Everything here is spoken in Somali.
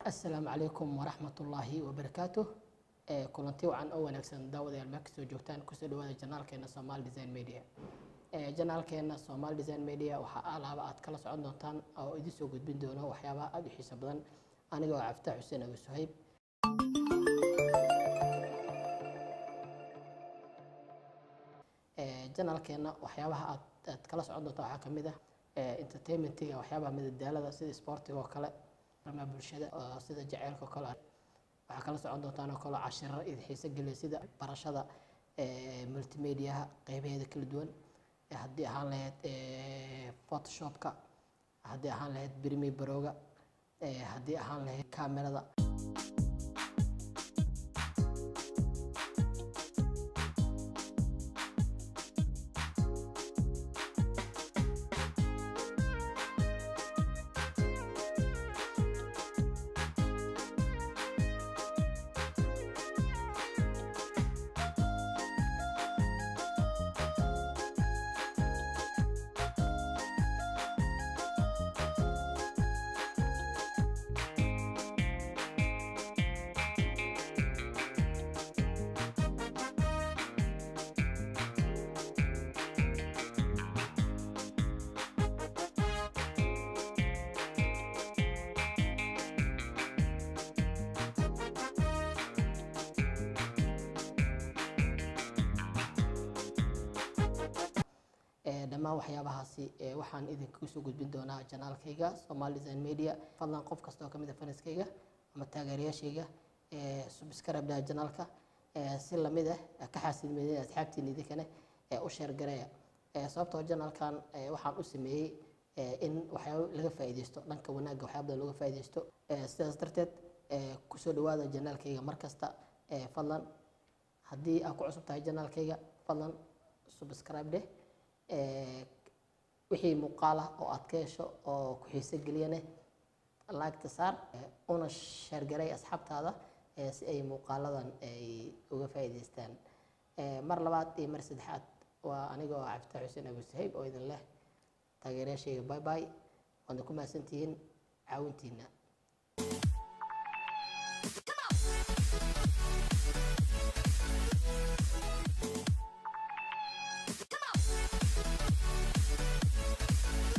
السلام عليكم ورحمة الله وبركاته. كلنتي وعن أول أكسن داود المكس وجوتان كسر وهذا جنال كنا سومال ديزاين ميديا. جنال كنا سومال ديزاين ميديا وحقالها بقى تكلس عندنا تان أو إدي سوق بندونه وحيابها أدي حسابنا. أنا جو عفتح حسين أبو سهيب. جنال كنا وحيابها تكلس عندنا تان حكمده. entertainment-ga waxyaabaha madadaalada sida sportiga oo kale ama bulshada sida jaceylka kale waxa kala socon doontaan oo kale casharro xiiso geliya sida barashada multimedia qaybaheeda kala duwan haddii ahaan lahayd photoshopka haddii ahaan lahayd Premiere Pro-ga haddii ahaan lahayd kamerada dhammaan waxyaabahaasi waxaan idinku soo gudbin doonaa channelkayga Somali Design Media fadlan qof kasta oo kamid ah faniskayga ama taageerayaashayga subscribe da channelka si lamid ah ka xasilmeeyay asxaabtiina idinkana u share gareeya sababtoo channelkan waxaan u sameeyay in waxyaabo laga faa'iideysto dhanka wanaagga waxyaabo laga faa'iideysto sidaas darteed ku soo dhawaada channelkayga markasta fadlan haddii aad ku cusub tahay channelkayga fadlan subscribe deh wixii muuqaal ah oo aad ka hesho oo ku xiiso geliyane like saar una share garay asxaabtaada si ay muuqaaladan ay uga faa'iideystaan mar labaad iyo mar saddexaad waa aniga oo Cabdi Xuseen Abu Sahayb oo idin leh taageerayaashayga bye bye waan ku mahadsantihiin caawintiina